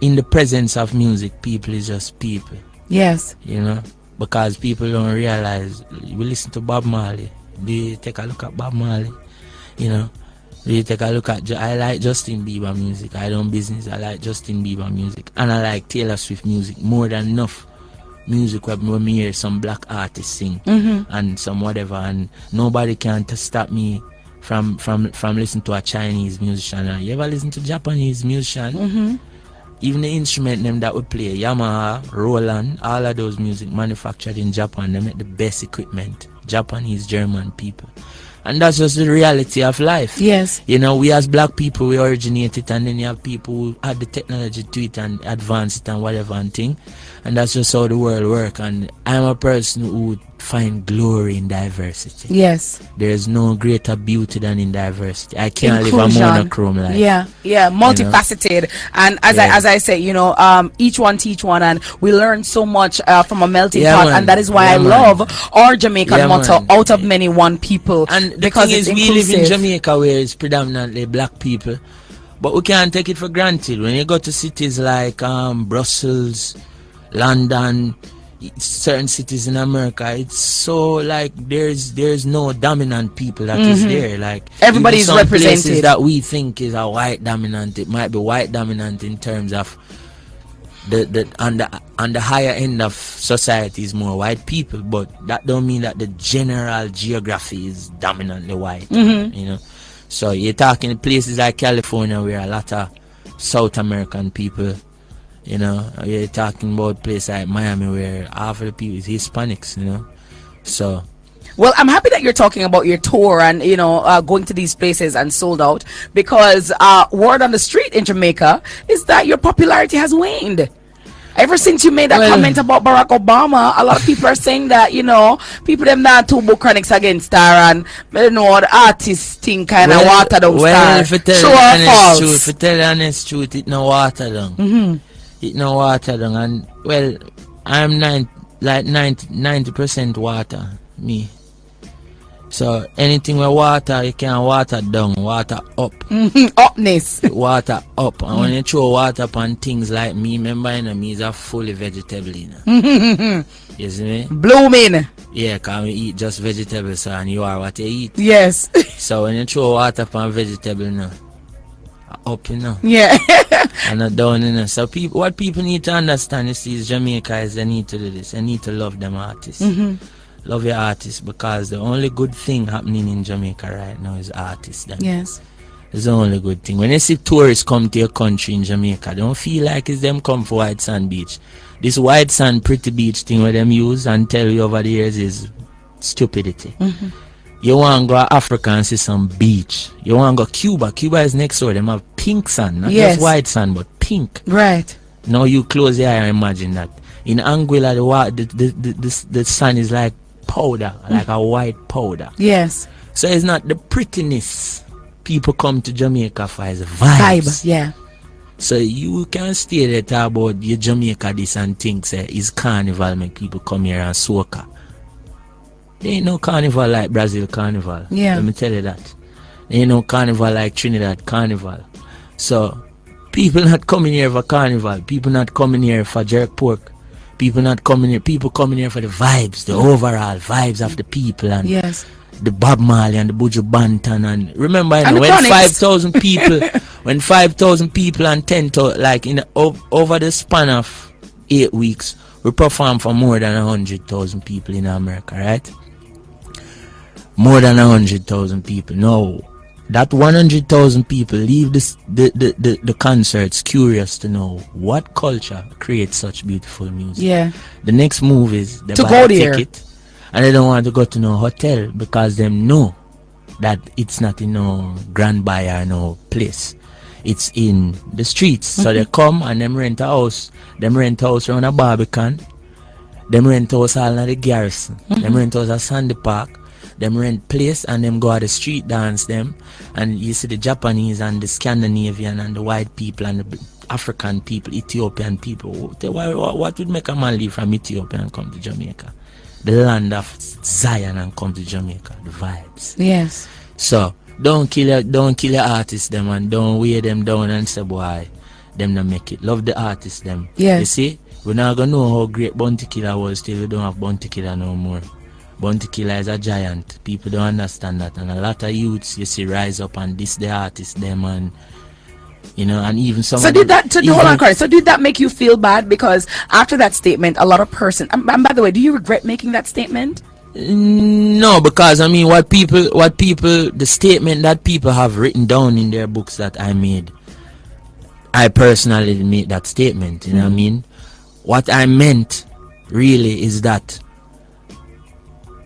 in the presence of music, people is just people. Yes. You know, because people don't realize. We listen to Bob Marley. Do you take a look at Bob Marley? You know, do you take a look at, I like Justin Bieber music. I don't business, I like Justin Bieber music. And I like Taylor Swift music more than enough. Music when me hear some black artists sing and some whatever, and nobody can stop me from listening to a Chinese musician. You ever listen to Japanese musician? Even the instrument them that we play, Yamaha, Roland, all of those music manufactured in Japan, they make the best equipment. Japanese, German people. And that's just the reality of life. Yes. You know, we as black people, we originate it, and then you have people who add the technology to it and advance it and whatever and thing. And that's just how the world works. And I'm a person who find glory in diversity. Yes. There's no greater beauty than in diversity. I can't live a monochrome life. Multifaceted. You know? And as I say, you know, each one teach one, and we learn so much from a melting pot, man. and that is why I love our Jamaican motto, out of many one people. And because the thing is, we live in Jamaica where it's predominantly black people, but we can't take it for granted. When you go to cities like Brussels, London, certain cities in America, it's so like there's no dominant people that is there. Like Everybody even is some represented. places that we think is a white dominant, it might be white dominant in terms of the on the higher end of society is more white people, but that don't mean that the general geography is dominantly white. You know, so you're talking places like California where a lot of South American people. You know, you're talking about places like Miami where half of the people is Hispanics, you know. So Well, I'm happy that you're talking about your tour and, you know, going to these places and sold out, because word on the street in Jamaica is that your popularity has waned. Ever since you made that comment about Barack Obama, a lot of people are saying that, you know, people them not too book Chronixx against Star, and, you know, the artist thing kind of water down Star. if you tell True the or honest false? truth, if you tell the honest truth, it no water down. It no water down, and well, I'm 90% water, me. So anything with water, you can water down, water up. Upness. Water up. And when you throw water upon things like me, remember, you know, me is a fully vegetable, you know. You see me? Blooming. Yeah, because we eat just vegetables, so, and you are what you eat. Yes. So when you throw water upon vegetable, you know, up, you know. Yeah. And not down, you know. So what people need to understand is Jamaica is they need to do this. They need to love them artists. Love your artists, because the only good thing happening in Jamaica right now is artists. Then. Yes. It's the only good thing. When you see tourists come to your country in Jamaica, don't feel like it's them come for White Sand Beach. This White Sand Pretty Beach thing where them use and tell you over the years is stupidity. You want to go to Africa and see some beach. You want to go Cuba. Cuba is next door. Them have pink sand, not just white sand, but pink. Right. Now you close your eye and imagine that. In Anguilla, the sun is like powder, like a white powder. Yes. So it's not the prettiness people come to Jamaica for, it's vibes. Vibe. Yeah. So you can stay there talk about your Jamaica this and think it's carnival make people come here and soca. There ain't no carnival like Brazil carnival. Yeah. Let me tell you that. There ain't no carnival like Trinidad carnival. So people not coming here for carnival. People not coming here for jerk pork. People not coming here. People coming here for the vibes, the overall vibes of the people, and the Bob Marley and the Buju Banton, and remember, you know, when 5,000 people, when 5,000 people and 10,000, like over the span of 8 weeks, we perform for more than 100,000 people in America, right? More than 100,000 people. No, that 100,000 people leave the concerts curious to know what culture creates such beautiful music. Yeah. The next move is they to buy go a there. ticket, and they don't want to go to no hotel because them know that it's not in no Grand Buy or no place. It's in the streets. So they come and them rent a house. Them rent a house around a Barbican. Them rent a house all in the Garrison. Them rent a house at Sandy Park. Them rent place and them go at the street dance them, and you see the Japanese and the Scandinavian and the white people and the African people, Ethiopian people. What would make a man leave from Ethiopia and come to Jamaica? The land of Zion, and come to Jamaica. The vibes. Yes. So don't kill your artists them, and don't weigh them down and say boy them not make it. Love the artists them. Yes. You see, we're not gonna know how great Bounty Killer was till we don't have Bounty Killer no more. Bounty Killer is a giant. People don't understand that, and a lot of youths you see rise up and diss the artists them, and you know, and even some. So did that? Hold on, Chris. So did that make you feel bad? Because after that statement, a lot of and by the way, do you regret making that statement? No, because I mean, the statement that people have written down in their books that I made, I personally made that statement. You know what I mean? What I meant really is that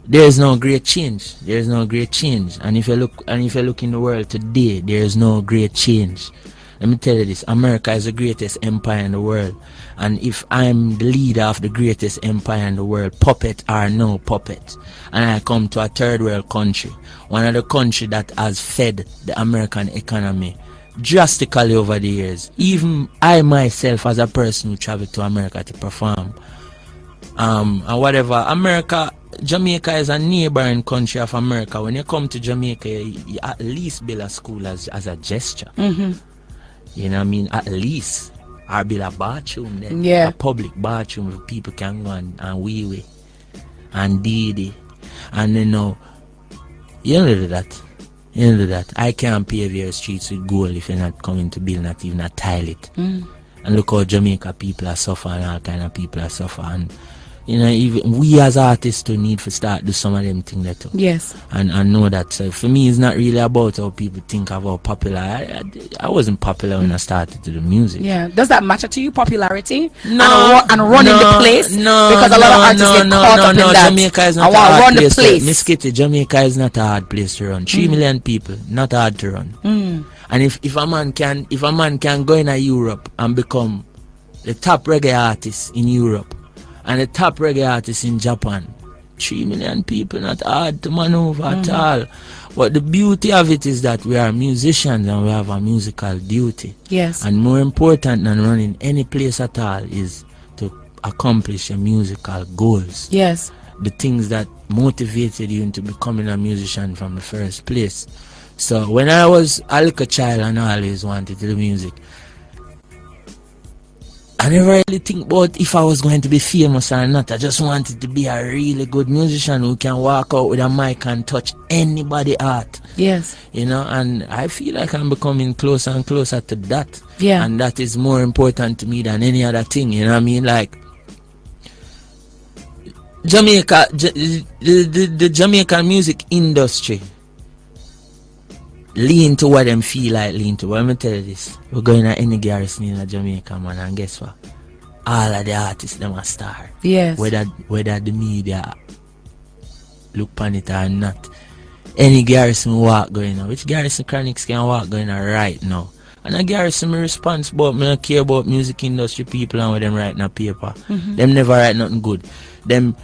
there is no great change. There is no great change. And if you look in the world today, there is no great change. Let me tell you this, America is the greatest empire in the world. And if I'm the leader of the greatest empire in the world, puppet or no puppet, and I come to a third world country, one of the countries that has fed the American economy drastically over the years, even I myself as a person who traveled to America to perform, and whatever, Jamaica is a neighboring country of America. When you come to Jamaica, you at least build a school as a gesture. You know what I mean? At least. or build a bathroom then. Yeah. A public bathroom where people can go and wee and dee and you know you don't do that. You don't do that. I can't pave your streets with gold if you're not coming to build not even a toilet. And look how Jamaica people are suffering, all kind of people are suffering. You know, even we as artists to need to start do some of them things that too. Yes. And know that. So for me, it's not really about how people think of how popular. I wasn't popular when I started to do music. Yeah. Does that matter to you, popularity? No. And running the place? No. Because a lot of artists get caught up in that. Jamaica is not a hard place. Miss Kitty, Jamaica is not a hard place to run. 3 million people, not hard to run. And if a man can go in Europe and become the top reggae artist in Europe and the top reggae artist in Japan, 3 million people, not hard to maneuver at all. But the beauty of it is that we are musicians and we have a musical duty. Yes. And more important than running any place at all is to accomplish your musical goals. Yes. The things that motivated you into becoming a musician from the first place. So when I was a little child and I always wanted to do music, I never really think about if I was going to be famous or not. I just wanted to be a really good musician who can walk out with a mic and touch anybody's heart. Yes. You know, and I feel like I'm becoming closer and closer to that. Yeah. And that is more important to me than any other thing, you know what I mean? Like, Jamaica, the Jamaican music industry lean to what them feel like lean to. But let me tell you this. We're going to any garrison in Jamaica, man, and guess what? All of the artists, them are star. Yes. Whether the media look on it or not. Any garrison walk going on. Which garrison Chronixx can walk going on right now? And a garrison me responsible, me don't care about music industry people and what them write in a paper. Them never write nothing good. Them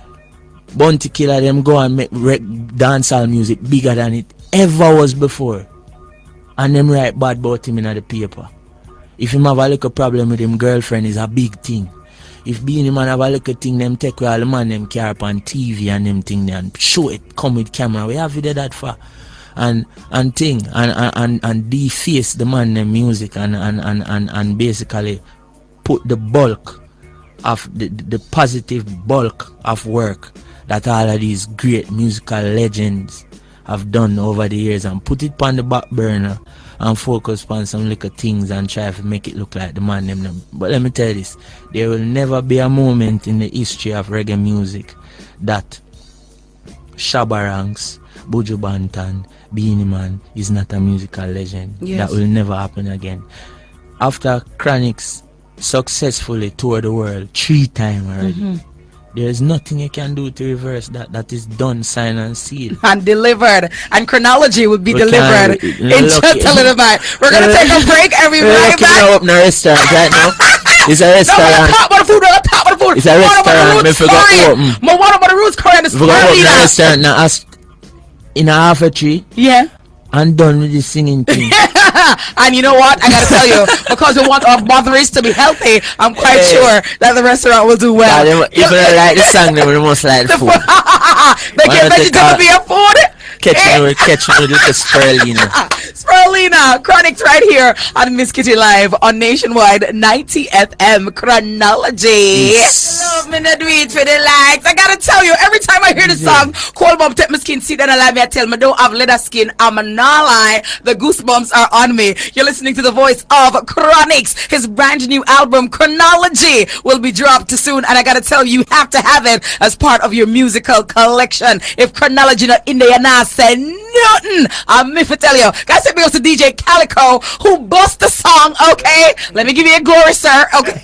Bounty Killer, them go and make dancehall music bigger than it ever was before. And them write bad about him in the paper. If him have a little problem with him girlfriend is a big thing. If Beanie Man have a little thing, them take all the man them care up on TV and them thing and show it, come with camera. We have video that for and thing and deface the man them music and basically put the bulk of the positive bulk of work that all of these great musical legends have done over the years and put it on the back burner and focus on some little things and try to make it look like the man them. But let me tell you this, there will never be a moment in the history of reggae music that Shabba Ranks, Buju Banton, Beanie Man is not a musical legend. Yes. That will never happen again. After Chronixx successfully toured the world 3 times already, there is nothing you can do to reverse that. That is done, signed and sealed. And delivered. And Chronology would be We delivered can't- in look- just a little bit. We're going to take a break and be right back. Open a restaurant right now. It's a No, we're restaurant. top of the food, we're on top of the food. It's a restaurant, me forgot to open. One about the roots curry and the If we go open a spirulina. restaurant now, ask in a half a tree Yeah. and done with the singing thing. And you know what? I gotta tell you, because we want our mothers to be healthy, I'm quite sure that the restaurant will do well. If they like the song, they will most like the food. They get vegetable be a food. Catching with the spirulina. Spirulina, Chronixx right here on Miss Kitty Live on Nationwide 90 FM Chronology. Yes. Love me, not do it for the likes. I gotta tell you, every time I hear the song, Cold Bomb take my skin, sit down and lie me, I tell me, don't have leather skin. I'm not lie. The goosebumps are on me. You're listening to the voice of Chronixx. His brand new album, Chronology, will be dropped soon. And I gotta tell you, you have to have it as part of your musical collection. If Chronology not in there, you're not say nothing. I'm me for tell you. Guys, send me to DJ Calico who bust the song, okay? Let me give you a glory, sir. Okay.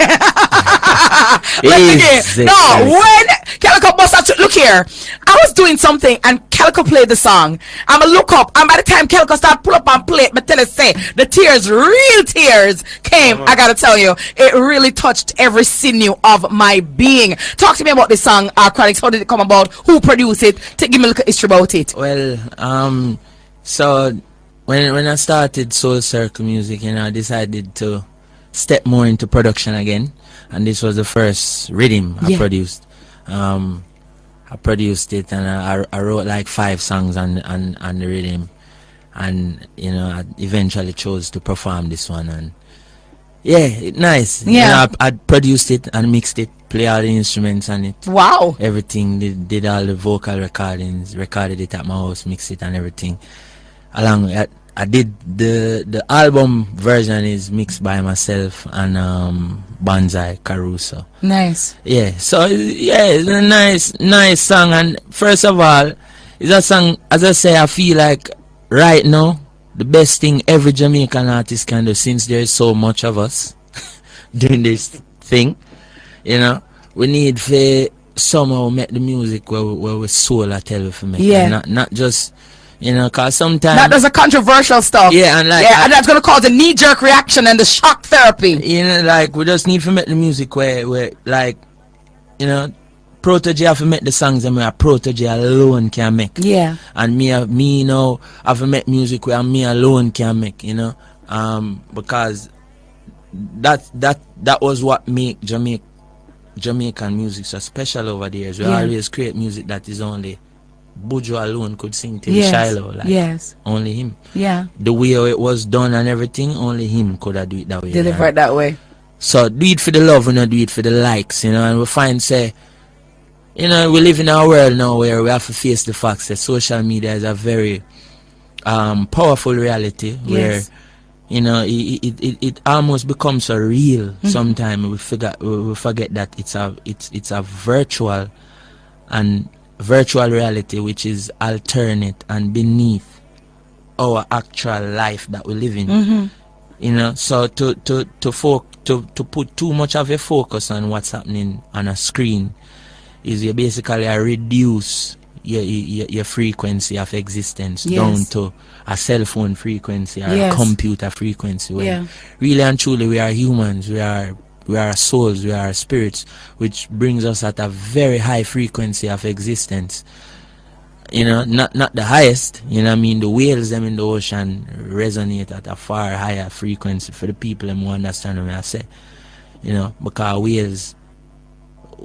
No, when Calico bust out, look here. I was doing something and Calico played the song. I'ma look up, and by the time Calico start pull up and play it, but tell us say the tears, real tears came. I gotta tell you, it really touched every sinew of my being. Talk to me about this song, Chronixx. How did it come about? Who produced it? Give me a little history about it. Well, so when I started Soul Circle Music, you know, I decided to step more into production again, and this was the first rhythm I produced. I produced it, and I wrote like 5 songs on the rhythm, and you know, I eventually chose to perform this one, and Yeah, nice. Yeah. You know, I produced it and mixed it, play all the instruments on it. Wow. Everything, did all the vocal recordings, recorded it at my house, mixed it and everything. Along with, I did the album version is mixed by myself and Banzai Caruso. Nice. Yeah, so yeah, it's a nice song. And first of all, it's a song, as I say, I feel like right now the best thing every Jamaican artist can do, since there's so much of us doing this thing, you know, we need to somehow make the music where we soul I tell you for me. Yeah. Not just, you know, cause sometimes That does a controversial stuff. Yeah, and like and that's gonna cause a knee-jerk reaction and the shock therapy. You know, like we just need to make the music where like, you know, Protege have to make the songs and where Protege alone can make. Yeah. And me you know, have to make music where me alone can make, you know. Because that was what make Jamaican music so special over the years. We always create music that is only Buju alone could sing till Shiloh, like only him. Yeah. The way it was done and everything, only him could have do it that way. Deliver it that way. So do it for the love and not do it for the likes, you know. And we find, say, you know, we live in a world now where we have to face the facts that social media is a very powerful reality where, you know, it almost becomes so real. Sometimes we forget that it's a virtual reality which is alternate and beneath our actual life that we live in. You know, so to put too much of a focus on what's happening on a screen is you basically reduce your frequency of existence down to a cell phone frequency or a computer frequency, where really and truly we are humans, we are souls, we are spirits, which brings us at a very high frequency of existence. You know, not the highest, you know what I mean? The whales them in the ocean resonate at a far higher frequency for the people who understand what I say. You know, because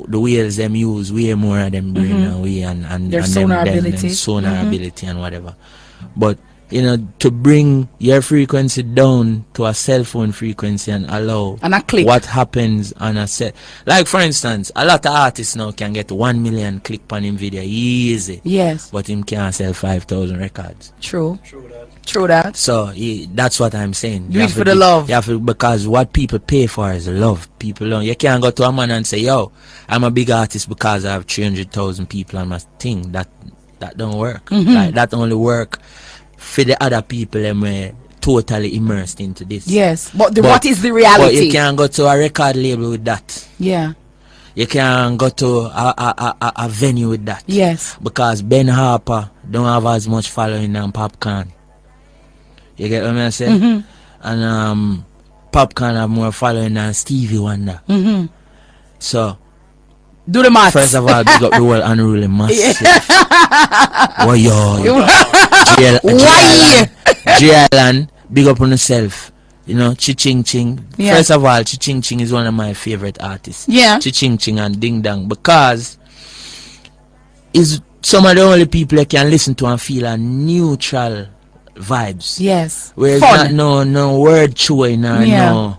the whales them use way more of them brain and we and their sonar ability and whatever. But you know, to bring your frequency down to a cell phone frequency and allow and a click. What happens on a set, like for instance, a lot of artists now can get 1 million click on him video easy. Yes. But him can't sell 5,000 records. True that. So that's what I'm saying. Do it for the love. You have to, because what people pay for is love. People don't. You can't go to a man and say, yo, I'm a big artist because I have 300,000 people on my thing. That don't work. Like, that only work for the other people and we're totally immersed into this. Yes. But what is the reality? But you can't go to a record label with that. Yeah. You can't go to a venue with that. Yes. Because Ben Harper don't have as much following than Popcorn. You get what I'm saying? And Popcorn have more following than Stevie Wonder. So do the math. First of all, big up the world unruly massive. Oh yo. Jalen, big up on yourself. You know, Ching Ching. First of all, Ching Ching is one of my favorite artists. Yeah. Ching Ching and Ding Dong, because is some of the only people that can listen to and feel a neutral vibes. Yes. Where it's not no word chewing or no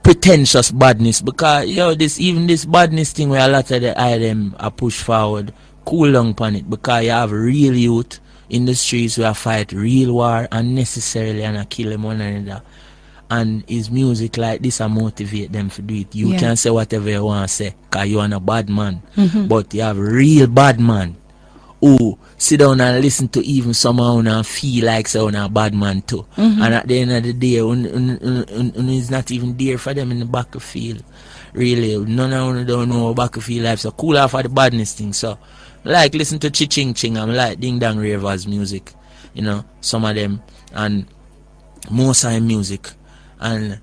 pretentious badness, because this badness thing where a lot of the item are pushed forward, cool down upon it, because you have real youth in the streets where fight real war unnecessarily and kill them one another, and his music like this and motivate them to do it. You can say whatever you want to say because you are a bad man, but you have real bad man who sit down and listen to even someone and feel like so a bad man too. And at the end of the day, it's not even there for them in the back of field. Really, none of them don't know back of field life. So cool off of the badness thing. So like listen to Ching Ching, I'm like Ding Dong Ravers music, you know, some of them, and most of them music, and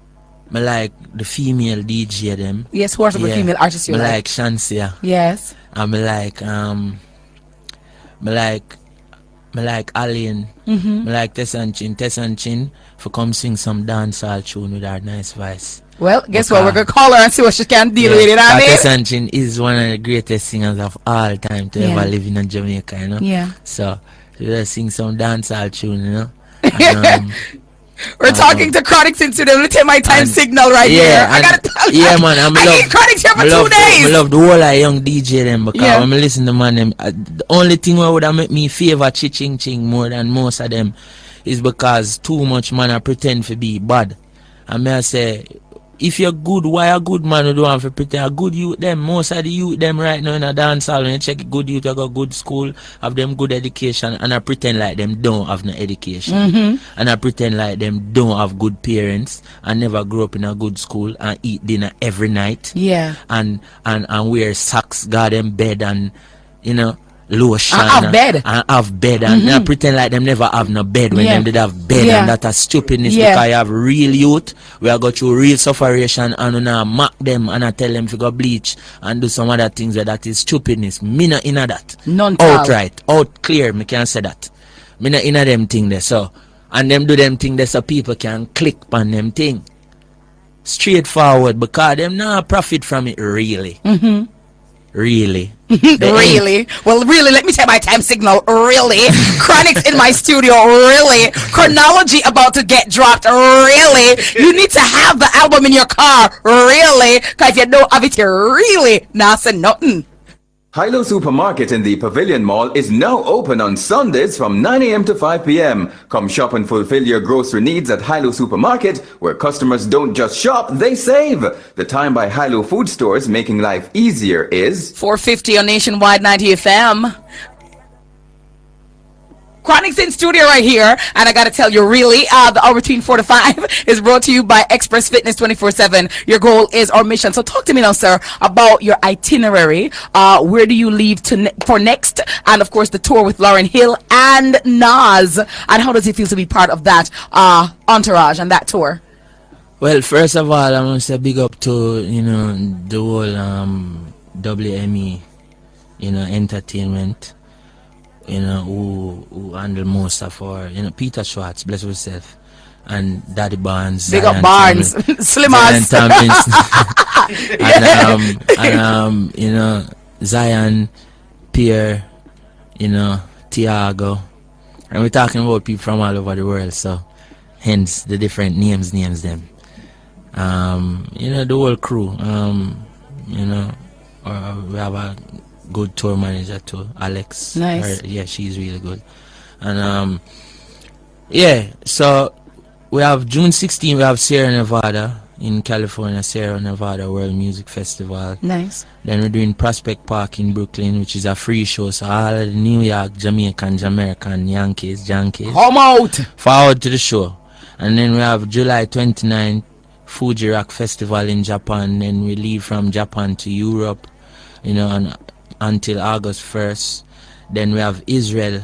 I like the female DJ them. Yes, who are some of the female artists you like? Shansia. Yes. And I like Alien. I like Tessan Chin for come sing some dancehall tune with her nice voice. Well, guess what? We're gonna call her and see what she can deal with. You know what I mean? Tessan Chin is one of the greatest singers of all time to ever live in Jamaica, you know. Yeah. So she just sing some dancehall tune, you know. And, We're talking to Chronixx in studio. Let me take my time signal right here. I gotta tell you. Yeah, man. I need Chronixx here for 2 days. I love the whole of young DJ them because when I listen to man them, the only thing that would make me favor Ching Ching more than most of them is because too much man I pretend to be bad. And I say, if you're good, why a good man who don't have to pretend? A good youth them, most of the youth them right now in a dance hall, when you check good youth, I got good school, have them good education, and I pretend like them don't have no education. And I pretend like them don't have good parents, and never grew up in a good school, and eat dinner every night. Yeah. And wear socks, got them bed, and, you know, lotion. I have bed. And have bed. And I pretend like them never have no bed when them did have bed. And that a stupidness because you have real youth. We are go through real sufferation and now mock them and I tell them to go bleach and do some other things that is stupidness. Me not inna that. None outright. Out clear. Me can say that. Me not inna them thing there. So and them do them thing there so people can click on them thing. Straightforward because them not profit from it really. Really? Really? Well, really, let me take my time signal. Really? Chronixx in my studio. Really? Chronology about to get dropped. Really? You need to have the album in your car. Really? Because if you don't have it, you're really not saying nothing. Hilo Supermarket in the Pavilion Mall is now open on Sundays from 9 a.m. to 5 p.m. Come shop and fulfill your grocery needs at Hilo Supermarket, where customers don't just shop, they save. The time by Hilo Food Stores, making life easier, is 4:50 on Nationwide 90 FM. Chronixx in studio right here, and I gotta tell you, really, the hour between 4 to 5 is brought to you by Express Fitness 24/7. Your goal is our mission. So talk to me now, sir, about your itinerary. Where do you leave for next, and of course the tour with Lauryn Hill and Nas, and how does it feel to be part of that entourage and that tour? Well, first of all, I want to say big up to the whole WME, entertainment. Who handle most of our, Peter Schwartz, bless himself, and Daddy Barnes. Big up Barnes, Slim as. and Zion, Pierre, Tiago, and we're talking about people from all over the world, so hence the different names them. The whole crew, we have a good tour manager too, Alex. Nice. She's really good. And so we have June 16th, we have Sierra Nevada in California, Sierra Nevada World Music Festival. Nice. Then we're doing Prospect Park in Brooklyn, which is a free show, so all of the New York, Jamaican, Yankees come out forward to the show. And then we have July 29th Fuji Rock Festival in Japan. Then we leave from Japan to Europe, and until August 1st. Then we have Israel,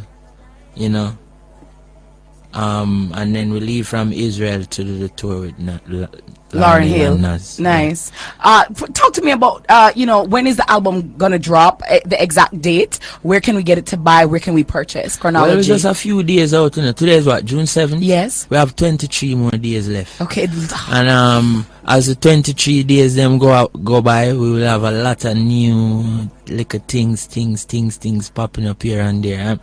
and then we leave from Israel to do the tour with Lauryn Hill. Nice. Talk to me about when is the album gonna drop, the exact date, where can we get it to buy, where can we purchase? Chronology. Well, it's just a few days out. Today is what, June 7th? Yes. We have 23 more days left. Okay. And as the 23 days them go by, we will have a lot of new little things popping up here and there.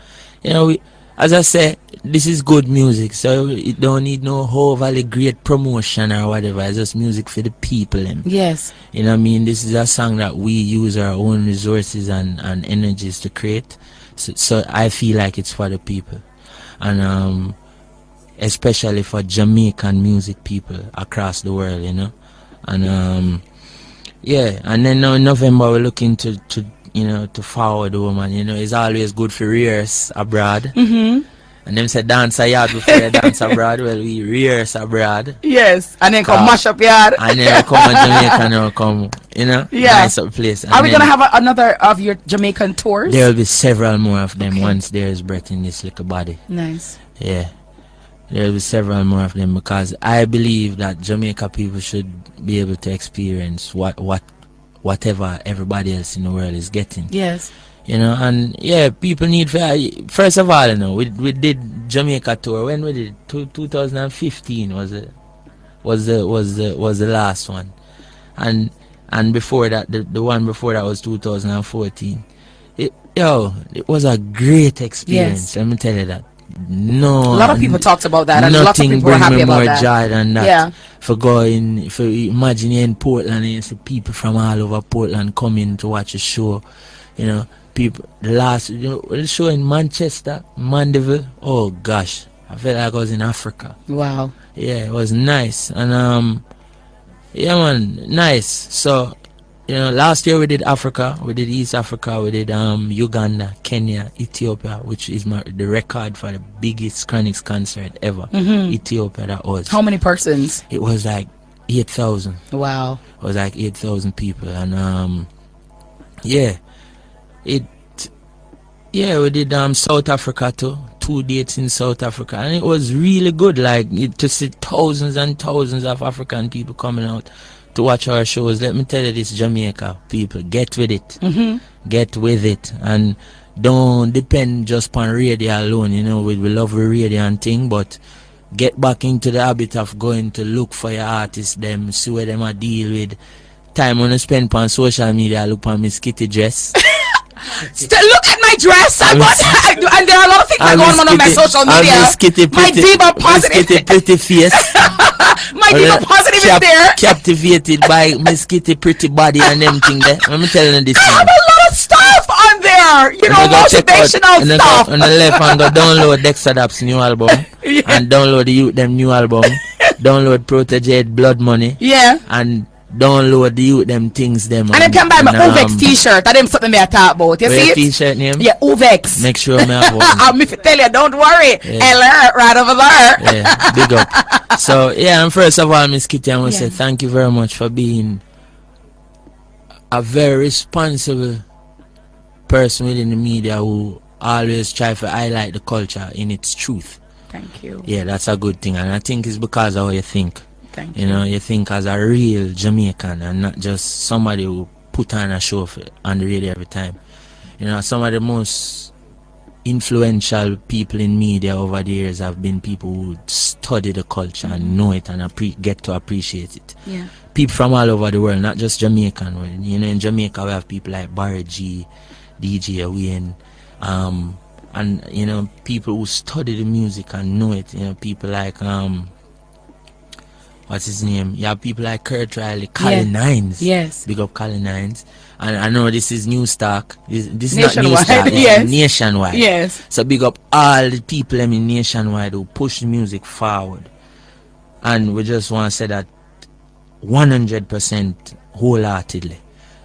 As I said, this is good music, so it don't need no overly great promotion or whatever. It's just music for the people. Yes. This is a song that we use our own resources and energies to create. So I feel like it's for the people. And especially for Jamaican music people across the world, And and then now in November we're looking to forward the woman. It's always good for rehearse abroad. And them say dance a yard before you dance abroad. Well, we rehearse abroad. Yes, and then come mash up yard. And then come on Jamaica now come, nice up place. And are we gonna have another of your Jamaican tours? There will be several more of them once there is breath in this little body. Nice. Yeah. There will be several more of them because I believe that Jamaica people should be able to experience whatever everybody else in the world is getting. Yes. People need first of all, we did Jamaica tour when we did 2015 was the last one, and before that the one before that was 2014. It was a great experience. Yes. Let me tell you that. No. A lot of people talked about that, and lots of Nothing people were bring happy me about more that. joy than that. Yeah. For imagine you're in Portland and you see people from all over Portland coming to watch a show. You know, people, the show in Manchester, Mandeville, oh gosh, I felt like I was in Africa. Wow. Yeah, it was nice. And yeah man, nice. So, you know, last year we did Africa, we did East Africa, we did Uganda, Kenya, Ethiopia, which is the record for the biggest Chronixx concert ever. Ethiopia, that was. How many persons? It was like 8,000. Wow. It was like 8,000 people. And yeah, we did South Africa too. 2 dates in South Africa, and it was really good. Like to see thousands and thousands of African people coming out to watch our shows. Let me tell you this, Jamaica people, get with it. Get with it, and don't depend just on radio alone. You know, we love the radio and thing, but get back into the habit of going to look for your artists, them, see where them are deal with. Time when I spend on social media, look on Miss Kitty dress. Look at my dress. And there are a lot of things that go on my social media. My diva positive. Miss Kitty pretty face. My diva positive is there. Captivated by Miss Kitty pretty body and them thing there. Let me tell you this. I have a lot of stuff on there. You know, motivational stuff. On the left hand, go download Dexter Dapp's new album. And download the youth them new album. Download Protégé Blood Money. Yeah. And download the youth them things them. And then can buy my Uvex t-shirt. That them something me I talk about. You see it? T-shirt name? Yeah, Uvex. Make sure me have one. I'm if tell you, don't worry. LR right over there. Yeah, big up. So yeah, and first of all, Miss Kitty, I want to say thank you very much for being a very responsible person within the media who always try to highlight the culture in its truth. Thank you. Yeah, that's a good thing, and I think it's because of how you think. Thank you. You know, you think as a real Jamaican and not just somebody who put on a show on the radio every time. You know, some of the most influential people in media over the years have been people who study the culture and know it and get to appreciate it. Yeah. People from all over the world, not just Jamaican. You know, in Jamaica we have people like Barry G, DJ Wayne, and you know, people who study the music and know it. You know, people like what's his name? You have people like Kurt Riley, Colin Hines. Yes. Big up Colin Hines. And I know this is New Stock. This is not Nationwide, New Stock. yes. Nationwide. Yes. So big up all the people in Nationwide who push the music forward. And we just want to say that 100% wholeheartedly.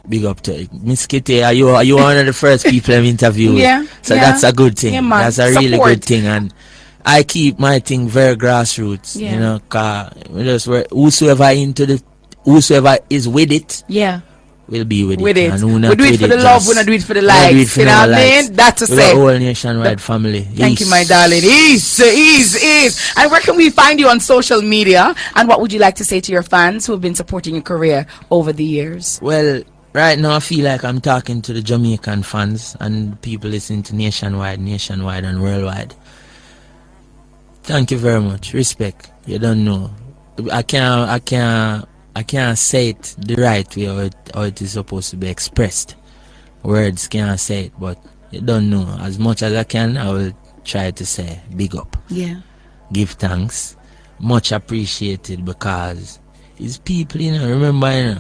Big up to Miss Kitty. You one of the first people I've interviewed. Yeah. So that's a good thing. Yeah, man. That's a really Support. good thing. And I keep my thing very grassroots. Yeah. You know, cause we just whosoever is with it. Yeah. We'll be with it. And we do it for the love, we don't do it for the likes. You know what I mean? That's a say. say. We're a whole Nationwide family. Thank you, my darling. Ease. And where can we find you on social media? And what would you like to say to your fans who have been supporting your career over the years? Well, right now I feel like I'm talking to the Jamaican fans and people listening to Nationwide and worldwide. Thank you very much. Respect. You don't know. I can't say it the right way or it is supposed to be expressed. Words can't say it, but you don't know. As much as I can, I will try to say big up. Yeah. Give thanks. Much appreciated because it's people, you know, remember, you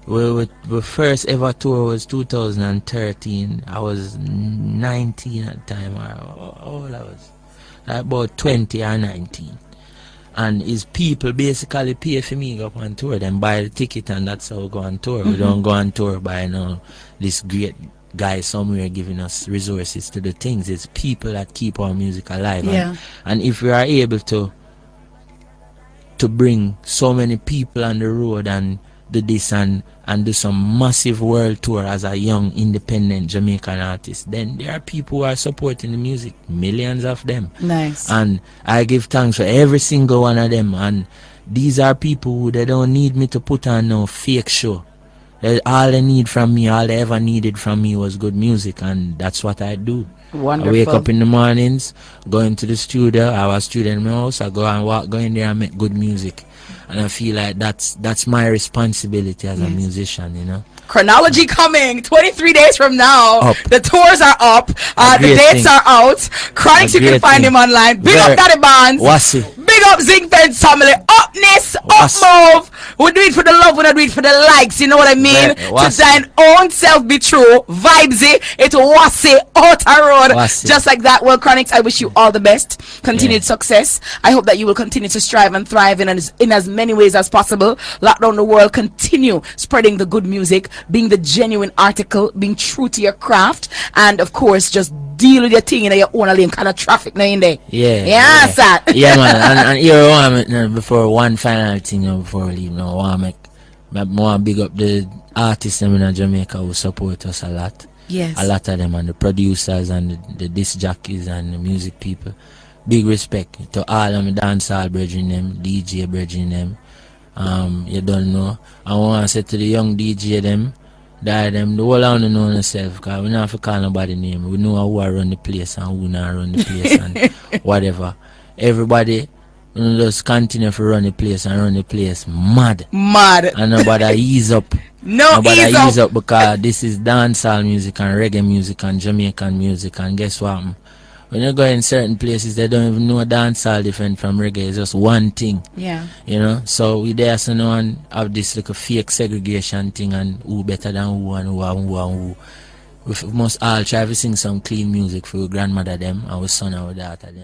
know, the first ever tour was 2013. I was 19 at the time. How old I was? Like about 20 or 19. And his people basically pay for me to go on tour, then buy the ticket, and that's how we go on tour. We don't go on tour by this great guy somewhere giving us resources to do things. It's people that keep our music alive. Yeah. And if we are able to bring so many people on the road and do this and do some massive world tour as a young independent Jamaican artist, then there are people who are supporting the music, millions of them. Nice. And I give thanks for every single one of them. And these are people who they don't need me to put on no fake show. All they need from me, all they ever needed from me was good music, and that's what I do. Wonderful. I wake up in the mornings, go into the studio. I was a student in my house. I go in there and make good music. And I feel like that's my responsibility as a musician, you know. Chronology coming 23 days from now. Up. The tours are up. The great dates thing. are out. Chronixx, you can great find thing. him online. Big Very- up Daddy Bands. Wassy. Big up Zinc Fence family. Upness, up Was- move. We do it for the love, we don't do it for the likes. You know what I mean? Was- To thine own self be true. Vibesy. It wassy outer road. Wassy. Just like that. Well, Chronixx, I wish you all the best. Continued success. I hope that you will continue to strive and thrive in as many ways as possible. Lock down the world. Continue spreading the good music, being the genuine article, being true to your craft, and of course, just deal with your thing in your own lane, kind of traffic now in there. Yeah, sir. Yeah, man. And here I want before one final thing, before we leave, now I want to big up the artists in Jamaica who support us a lot. Yes. A lot of them, and the producers and the disc jockeys and the music people. Big respect to all of my dancehall brethren them, DJ brethren them. You don't know. I want to say to the young DJ them, that them, the whole of them know themselves, because we don't have to call nobody name. We know who are run the place and who not run the place and whatever. Everybody, just continue to run the place and run the place mad. And nobody ease up. Nobody ease up, because this is dancehall music and reggae music and Jamaican music, and guess what? When you go in certain places, they don't even know dancehall different from reggae. It's just one thing. Yeah. You know, so we there so no one have this like a fake segregation thing and who better than who and who and who and who. We must all try to sing some clean music for our grandmother them and our son and our daughter them.